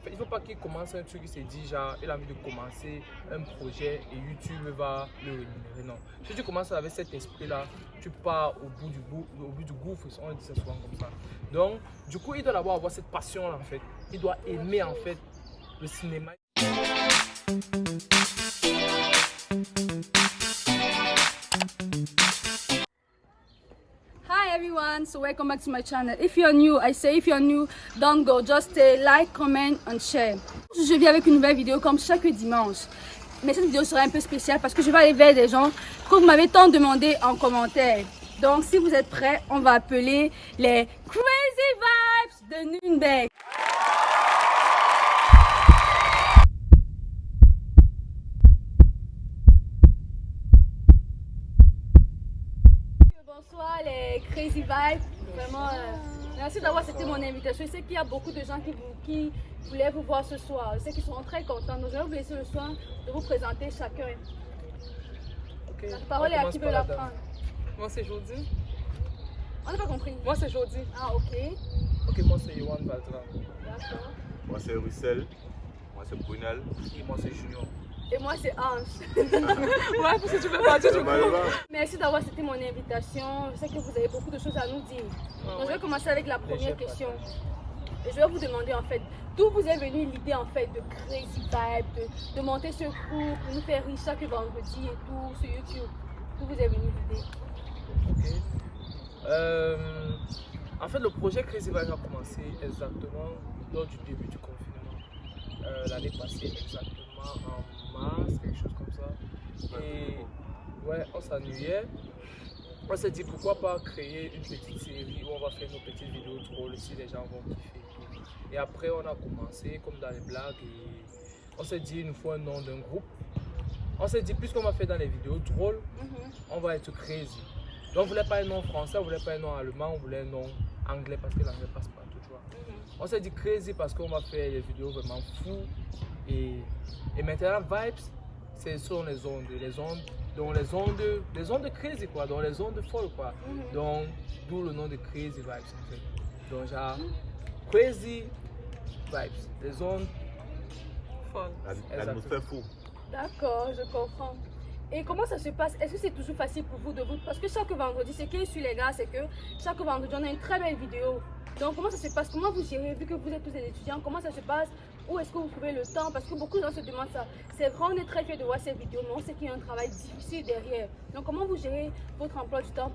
il ne faut pas qu'il commence un truc, il s'est dit, genre, il a envie de commencer un projet et YouTube va le rémunérer. Non. Si tu commences avec cet esprit-là, tu pars au bout du gouffre, on dit ça souvent comme ça. Donc, du coup, il doit d'abord avoir cette passion-là, en fait. Il doit aimer, en fait, le cinéma. Hi everyone, so welcome back to my channel. If you're new, don't go, just stay, like, comment and share. Je viens avec une nouvelle vidéo comme chaque dimanche. Mais cette vidéo sera un peu spéciale parce que je vais aller vers des gens que vous m'avez tant demandé en commentaire. Donc si vous êtes prêts, on va appeler les Crazy Vibes de Nürnberg. Bonsoir les Crazy Vibes, vraiment merci d'avoir accepté mon invitation. Je sais qu'il y a beaucoup de gens qui voulaient vous voir ce soir, je sais qu'ils sont très contents. Donc je vais vous laisser le soin de vous présenter chacun. Okay. La parole est à qui veut la prendre. Moi c'est Jody. On n'a pas compris. Moi c'est Jody. Ah ok. Ok, moi c'est Yohan Baltra. D'accord. Moi c'est Russell. Moi c'est Brunel. Et moi c'est Junior. Et moi c'est Ange. Ouais, parce que tu fais partie du groupe. Merci d'avoir accepté mon invitation. Je sais que vous avez beaucoup de choses à nous dire. Donc je vais commencer avec la première question. Et je vais vous demander en fait, d'où vous est venue l'idée en fait de Crazy Vibe, de monter ce groupe, pour nous faire rire chaque vendredi et tout sur YouTube. D'où vous est venue l'idée? Ok. En fait, le projet Crazy Vibe a commencé exactement lors du début du confinement. L'année passée, exactement en mars, quelque chose comme ça. Et ouais, on s'ennuyait. On s'est dit pourquoi pas créer une petite série où on va faire nos petites vidéos drôles si les gens vont kiffer. Et après, on a commencé comme dans les blagues et on s'est dit il nous faut un nom d'un groupe. On s'est dit puisqu'on va faire dans les vidéos drôles, on va être Crazy. Donc on voulait pas un nom français, on voulait pas un nom allemand, on voulait un nom anglais parce que l'anglais passe partout, tu vois. On s'est dit Crazy parce qu'on va faire des vidéos vraiment fous et maintenant Vibes, ce sont les ondes, donc les ondes crazy quoi, donc les ondes folles quoi. Donc d'où le nom de Crazy Vibes en fait. Donc genre Crazy Vibes, les ondes folles. L'atmosphère fou. D'accord, je comprends. Et comment ça se passe? Est-ce que c'est toujours facile pour vous de vous... Parce que chaque vendredi, ce qui est sur les gars, c'est que chaque vendredi, on a une très belle vidéo. Donc comment ça se passe? Comment vous gérez, vu que vous êtes tous des étudiants, comment ça se passe? Où est-ce que vous trouvez le temps? Parce que beaucoup de gens se demandent ça. C'est vrai, on est très fiers de voir ces vidéos, mais on sait qu'il y a un travail difficile derrière. Donc comment vous gérez votre emploi du temps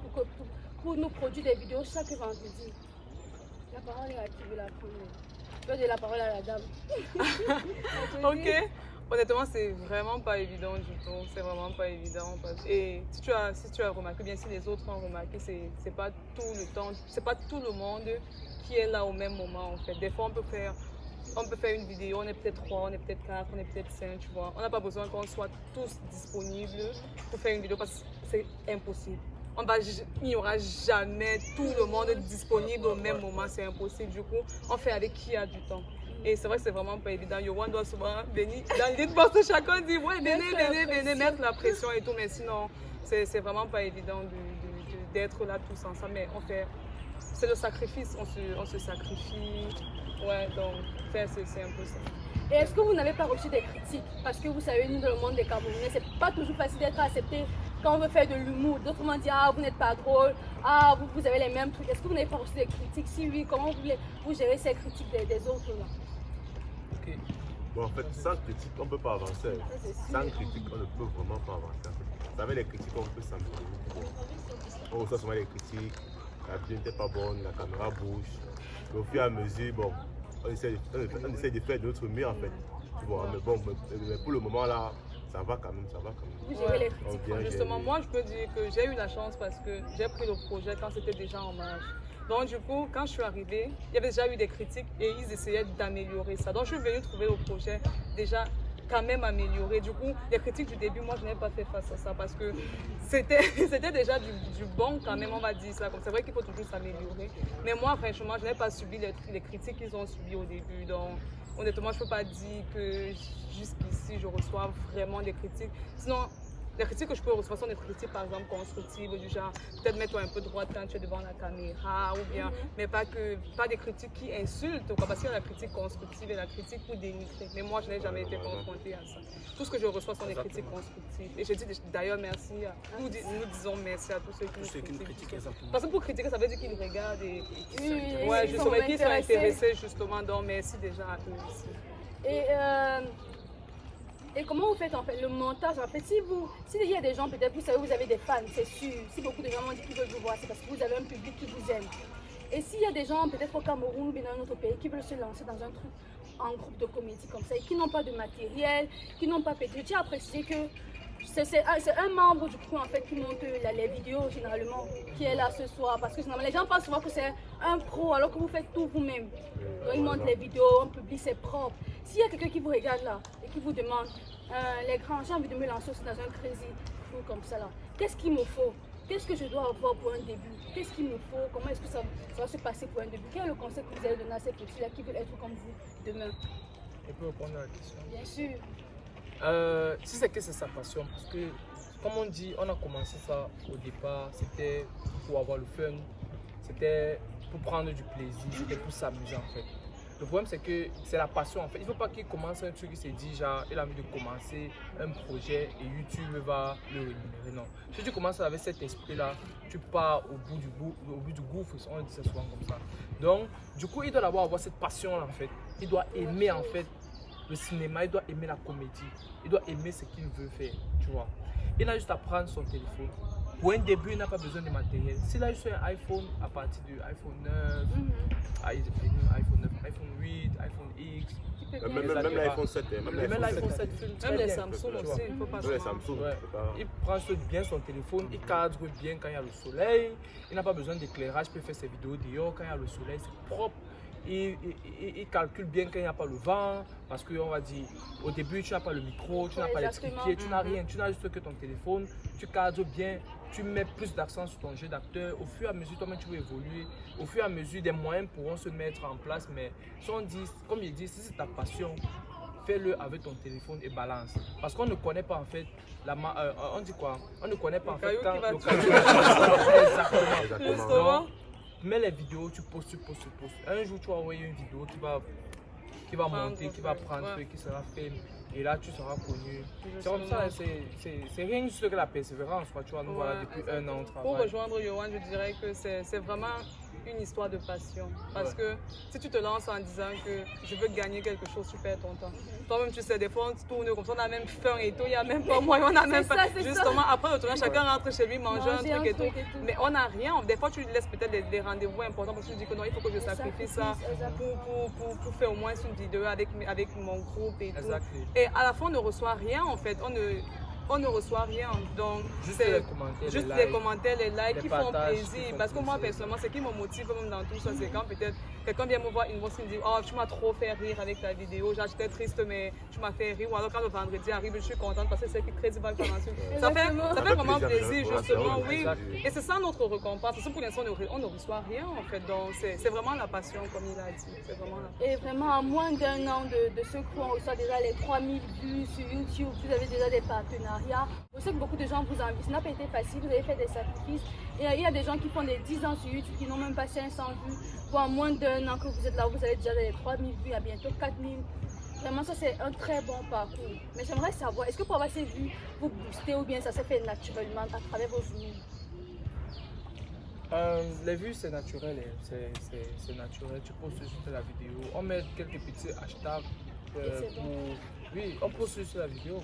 pour nous produire des vidéos chaque vendredi? La parole est à qui veut la prendre? Je vais donner la parole à la dame. Ok. Honnêtement, c'est vraiment pas évident du tout. C'est vraiment pas évident. Et si tu as remarqué, bien si les autres ont remarqué, c'est pas tout le temps, c'est pas tout le monde qui est là au même moment en fait. Des fois, on peut faire une vidéo, on est peut-être 3, on est peut-être 4, on est peut-être 5, tu vois. On n'a pas besoin qu'on soit tous disponibles pour faire une vidéo parce que c'est impossible. Il n'y aura jamais tout le monde disponible au même moment, c'est impossible. Du coup, on fait avec qui a du temps. Et c'est vrai que c'est vraiment pas évident. Yohan doit souvent venir dans l'idée parce que chacun dit ouais, venez, mettre la pression et tout. Mais sinon, c'est vraiment pas évident d'être là tous ensemble. Mais c'est le sacrifice, on se sacrifie. Ouais, donc c'est un peu ça. Et est-ce que vous n'avez pas reçu des critiques? Parce que vous savez, nous, dans le monde des Camerounais, c'est pas toujours facile d'être accepté quand on veut faire de l'humour. D'autres vont dire, ah, vous n'êtes pas drôle, ah, vous avez les mêmes trucs. Est-ce que vous n'avez pas reçu des critiques? Si oui, comment vous gérez ces critiques des autres là? Ok. Bon, en fait, sans critique, on ne peut pas avancer. Sans critique, on ne peut vraiment pas avancer. Vous savez, les critiques, on peut s'améliorer. On reçoit souvent les critiques, la vidéo n'était pas bonne, la caméra bouge. Mais au fur et à mesure, bon, on essaie de faire de notre mieux en fait. Bon, mais bon, mais pour le moment là, ça va quand même, Vous gérez les critiques. Justement, moi je peux dire que j'ai eu la chance parce que j'ai pris le projet quand c'était déjà en marche. Donc du coup, quand je suis arrivée, il y avait déjà eu des critiques et ils essayaient d'améliorer ça. Donc je suis venue trouver le projet déjà quand même amélioré. Du coup, les critiques du début, moi je n'ai pas fait face à ça parce que c'était déjà du bon quand même, on va dire ça. C'est vrai qu'il faut toujours s'améliorer. Mais moi, franchement, je n'ai pas subi les critiques qu'ils ont subies au début. Donc honnêtement, je ne peux pas dire que jusqu'ici, je reçois vraiment des critiques. Sinon, Les critiques que je peux recevoir sont des critiques, par exemple, constructives, du genre, peut-être mets-toi un peu droite quand tu es devant la caméra, ou bien, mais pas des critiques qui insultent, quoi, parce qu'il y a la critique constructive et la critique pour dénigrer. Mais moi, je n'ai jamais été confrontée à ça. Tout ce que je reçois sont des critiques constructives. Et je dis d'ailleurs merci, nous disons merci à tous ceux qui nous critiquent. Parce que pour critiquer, ça veut dire qu'ils regardent et ouais, je saurais qu'ils sont intéressés, justement, donc merci déjà à eux aussi. Et comment vous faites en fait le montage? En fait, s'il y a des gens, peut-être vous savez, vous avez des fans, c'est sûr. Si beaucoup de gens m'ont dit qu'ils veulent vous voir, c'est parce que vous avez un public qui vous aime. Et s'il y a des gens, peut-être au Cameroun ou bien dans un autre pays, qui veulent se lancer dans un truc en groupe de comédie comme ça et qui n'ont pas de matériel, qui n'ont pas pété, je tiens à préciser que c'est un membre du crew en fait qui monte les vidéos généralement, qui est là ce soir. Parce que généralement, les gens pensent souvent que c'est un pro alors que vous faites tout vous-même. Donc ils montent les vidéos, on publie, c'est propre. S'il y a quelqu'un qui vous regarde là et qui vous demande, les grands, j'ai envie de me lancer aussi dans un crazy ou comme ça là, qu'est-ce qu'il me faut? Qu'est-ce que je dois avoir pour un début? Qu'est-ce qu'il me faut? Comment est-ce que ça va se passer pour un début? Quel est le conseil que vous allez donner à ces petits-là qui veulent être comme vous demain? On peut répondre à la question. Bien sûr. Si c'est que c'est sa passion, parce que comme on dit, on a commencé ça au départ, c'était pour avoir le fun, c'était pour prendre du plaisir, c'était pour s'amuser en fait. Le problème c'est que c'est la passion en fait. Il ne faut pas qu'il commence un truc qui s'est dit genre il a envie de commencer un projet et YouTube va le rémunérer. Non. Si tu commences avec cet esprit là, tu pars au bout du gouffre, on dit ça souvent comme ça. Donc du coup il doit avoir cette passion là en fait. Il doit aimer en fait le cinéma, il doit aimer la comédie, il doit aimer ce qu'il veut faire, tu vois. Il a juste à prendre son téléphone. Pour un début, il n'a pas besoin de matériel. S'il a juste un iPhone à partir de iPhone 9, iPhone 9, iPhone 8, iPhone X, même l'iPhone 7, même l'iPhone 7 filme très Même les bien. Samsung aussi, il ne faut pas les se Samsung, Ouais. Il prend bien son téléphone, il cadre bien quand il y a le soleil, il n'a pas besoin d'éclairage, il peut faire ses vidéos dehors quand il y a le soleil, c'est propre. Il calcule bien quand il n'y a pas le vent, parce qu'on va dire, au début tu n'as pas le micro, tu n'as pas les trépieds, tu n'as rien, tu n'as juste que ton téléphone, tu cadres bien, tu mets plus d'accent sur ton jeu d'acteur, au fur et à mesure toi-même tu vas évoluer, au fur et à mesure des moyens pourront se mettre en place, mais si on dit, comme il dit, si c'est ta passion, fais-le avec ton téléphone et balance, parce qu'on ne connaît pas en fait, on dit quoi, on ne connaît pas en fait quand le caillou exactement. Mets les vidéos, tu postes. Un jour, tu vas envoyer une vidéo qui va monter, qui va prendre, qui sera film. Et là, tu seras connu. C'est comme ça, c'est rien juste que la persévérance. Tu vois, nous voilà depuis un an, on travaille. Pour rejoindre Yohan, je dirais que c'est vraiment une histoire de passion. Parce que si tu te lances en disant que je veux gagner quelque chose, tu perds ton temps. Toi-même, tu sais, des fois, on tourne comme ça, on a même faim et tout, il n'y a même pas moyen, on a même pas. Justement, après le tournage, chacun rentre chez lui, manger un truc et tout. Mais on n'a rien. Des fois, tu laisses peut-être des rendez-vous importants parce que tu dis que non, il faut que je sacrifie ça pour faire au moins une vidéo avec mon groupe et tout. Et à la fin, on ne reçoit rien en fait. On ne reçoit rien. Donc, juste les commentaires, les likes qui font plaisir. Parce que moi, personnellement, ce qui me motive même dans tout ça, c'est quand peut-être quelqu'un vient me voir une fois, il me dit oh, tu m'as trop fait rire avec ta vidéo. Genre, j'étais triste, mais tu m'as fait rire. Ou alors, quand le vendredi arrive, je suis contente parce que c'est très mal fait. Ça fait vraiment plaisir, justement, oui. Et c'est ça notre récompense. Parce que pour l'instant, on ne reçoit rien, en fait. Donc, c'est vraiment la passion, comme il a dit. C'est vraiment la passion. Et vraiment, en moins d'un an de ce coup, on reçoit déjà les 3000 vues sur YouTube. Vous avez déjà des partenariats. Je sais que beaucoup de gens vous envient. Ça n'a pas été facile, vous avez fait des sacrifices. Et il y a des gens qui font des 10 ans sur YouTube qui n'ont même pas 500 vues. Pour en moins d'un an que vous êtes là, vous avez déjà les 3000 vues, à bientôt 4000. Vraiment, ça c'est un très bon parcours. Mais j'aimerais savoir, est-ce que pour avoir ces vues, vous boostez ou bien ça s'est fait naturellement à travers vos vues? Les vues c'est naturel, c'est naturel. Tu postes juste la vidéo, on met quelques petits hashtags oui, on poste sur la vidéo.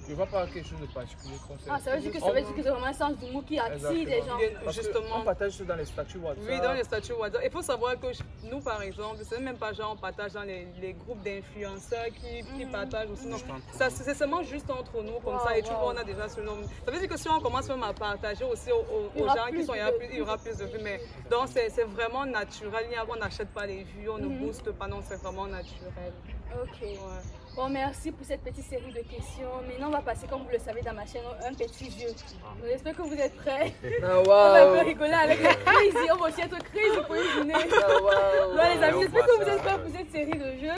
Je ne vois pas quelque chose de particulier qu'on fait. Ah, ça veut dire que c'est vraiment un sens d'humour qui attire les gens. Justement. On partage ça dans les statuts WhatsApp. Oui, dans les statuts WhatsApp. Il faut savoir que nous, par exemple, c'est même pas genre on partage dans les groupes d'influenceurs qui partagent aussi. Non, c'est seulement juste entre nous comme ça. Et tu vois, on a déjà ce nombre. Ça veut dire que si on commence même à partager aussi aux gens qui sont, il y aura plus de vues. Mais donc, c'est vraiment naturel. On n'achète pas les vues, on ne booste pas. Non, c'est vraiment naturel. Ok. Ouais. Bon, merci pour cette petite série de questions. Maintenant, on va passer, comme vous le savez, dans ma chaîne, un petit jeu. J'espère que vous êtes prêts. On va un peu rigoler avec les crazy. On va aussi être crazy pour une journée. Bon, les amis, j'espère que vous êtes prêts pour cette série de jeux.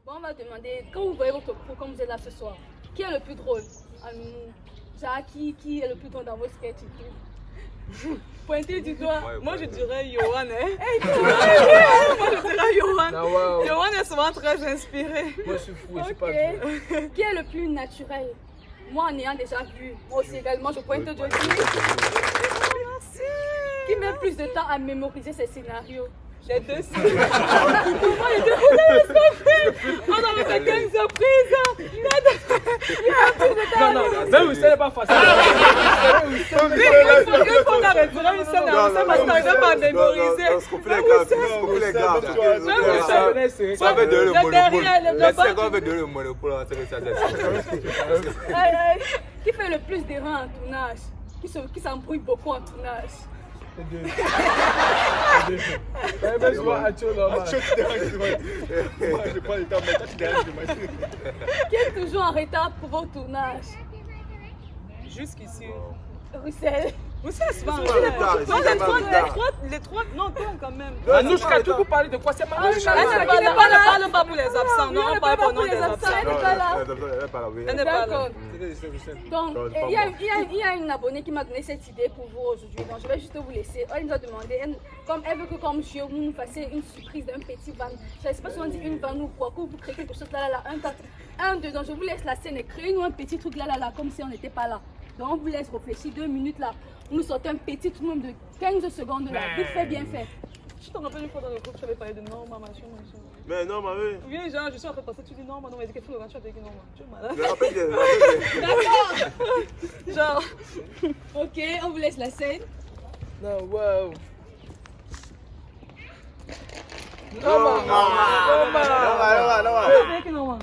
Bon, on va demander, quand vous voyez votre crew, comme vous êtes là ce soir, qui est le plus drôle en humour? Genre, qui est le plus grand dans vos sketchs et tout? Pointez du doigt. Moi, je dirais Yohan. Hein? Moi, je dirais Yohan. Ah, wow. Yohan est souvent très inspiré. Moi, je suis fou, je suis pas Ok. du Qui est le plus naturel? Moi, en ayant déjà vu, moi aussi également, je pointe Josie. Merci. Qui met plus de temps à mémoriser ses scénarios? Les deux. Moi, les deux. On a fait 15 reprises. Non, non, même Wissem n'est pas facile. Une fois, on a retiré une scène à Wissem parce qu'on n'arrivait pas à mémoriser. On coupe les gars, on coupe les gars. Ça veut donner le monopole. C'est qu'on veut donner le monopole. Qui fait le plus d'erreurs en tournage? Qui s'embrouille beaucoup en tournage? Mais je vois Acho normal. Je prends le temps, mais toi tu déranges de ma vie. Qui est toujours en retard pour vos tournages? Jusqu'ici. Roussel. Vous savez, c'est pas un C'est pas le temps, les trois, non, quand même. Anouchka, tu peux parler de quoi? C'est Elle Manouchka. ne parle pas pour les absents, non, on parle pour nous les des absents. absents. Elle n'est pas là. Elle n'est pas là. D'accord. Donc, il y a une abonnée qui m'a donné cette idée pour vous aujourd'hui. Donc, je vais juste vous laisser. Elle nous a demandé, comme elle veut que comme je vous nous fassiez une surprise d'un petit van. Je ne sais pas si on dit une van ou quoi, que vous créez quelque chose là, un, deux. Donc, je vous laisse la scène et créez-nous un petit truc là, comme si on n'était pas là. Donc, on vous laisse réfléchir 2 minutes là. Nous sortons un petit truc même de 15 secondes là. Vite fait, bien fait. Je te rappelle une fois dans le groupe, je t'avais parlé de Norma, machin. Mais non, ma vie. Oui, genre, je suis en train de passer, tu dis Norma, non, mais qu'est-ce que tu as dit Norma? Tu es malade. Je rappelle des. Genre, Ok, on vous laisse la scène. Non, wow. c'est qui Norma?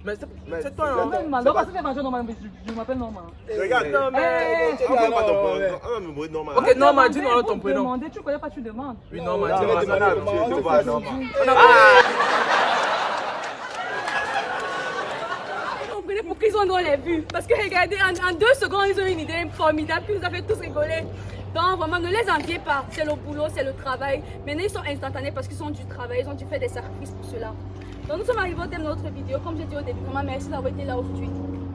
Mais c'est toi, non? Non, parce que c'est Norma, je m'appelle Norma. Regarde, Non, mais. on va pas ton prénom. On va me mourir normal. Ok, Norma, dis-nous ton prénom. Demander, tu connais pas, tu demandes. Oui, Norma, Tu dis-moi. vois, normal. Vous comprenez pourquoi ils ont dans les vues? Parce que regardez, en 2 secondes, ils ont une idée formidable qui nous a fait tous rigoler. Donc vraiment, ne les enviez pas. C'est le boulot, c'est le travail. Maintenant, ils sont instantanés parce qu'ils ont du travail, ils ont dû faire des sacrifices pour cela. Donc nous sommes arrivés au thème de notre vidéo. Comme j'ai dit au début, vraiment merci d'avoir été là aujourd'hui.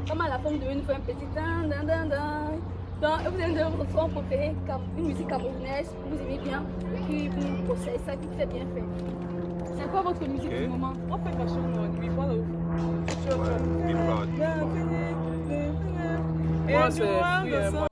Comme à la fin, vous devez nous faire un petit dan dan dan dan. Donc vous avez votre son préféré, une musique camerounaise, vous aimez bien, et puis vous conseillez ça, qui fait bien fait. C'est quoi votre musique du moment? On fait machin, oui, voilà. Moi, c'est Free, moi.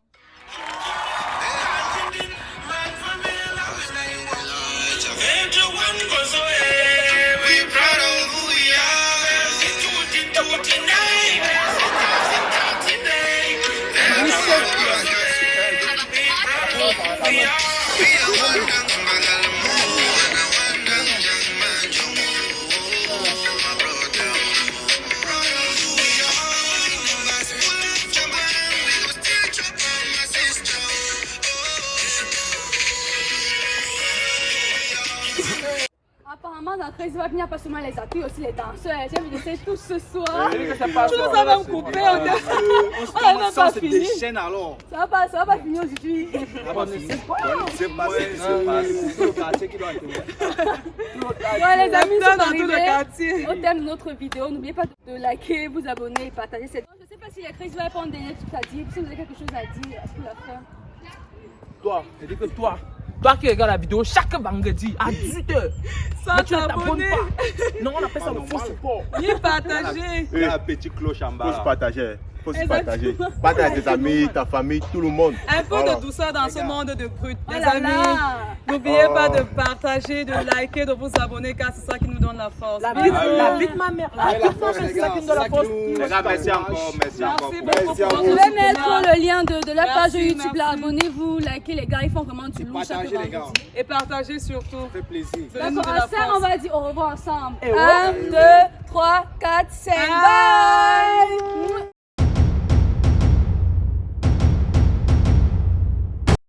Apparemment, dans Crazy Vibe, il n'y a pas seulement les acteurs, il y a aussi les danseurs. J'ai vu laisser tous ce soir. Je dis que c'est pas Tu nous toi. avais coupé, on n'a même pas fini. Alors. Ça va pas finir aujourd'hui. C'est pas le quartier qui doit être. Ouais, les amis, Dans sont tout le arrivés quartier. au thème de notre vidéo. N'oubliez pas de liker, vous abonner et partager cette vidéo. Je ne sais pas si les Crazy Vibe ont un dernier truc à dire. Si vous avez quelque chose à dire, est-ce que la fin? Toi, je dis que toi qui regardes la vidéo chaque vendredi à 18h, Sans mais tu ne t'abonnes t'abonner. pas. Non, on appelle ça le faux support. Ni partager. Il y a un petit cloche en bas. Faut se là. partager. Faut se Exactement. partager. Partage à tes amis, ta famille, tout le monde. Un peu Voilà. de douceur dans ce monde de brut, Oh les là amis. là. N'oubliez pas de partager, de liker, de vous abonner car c'est ça qui nous donne la force. La Bisous. vie de ma mère. La vie de ma mère, c'est ça qui nous donne la force. Les gars, merci encore. Merci encore. Merci beaucoup pour Je votre vais mettre soutien. le lien de leur page Merci, YouTube là. merci. Abonnez-vous, likez les gars, ils font vraiment du lourd chaque Partagez, les gars. vendredi. Et partagez surtout. Ça fait plaisir. Donnez-nous D'accord, de la en scène, on force. va dire au revoir ensemble. Et ouais. 1, 2, 3, 4, 5. Bye!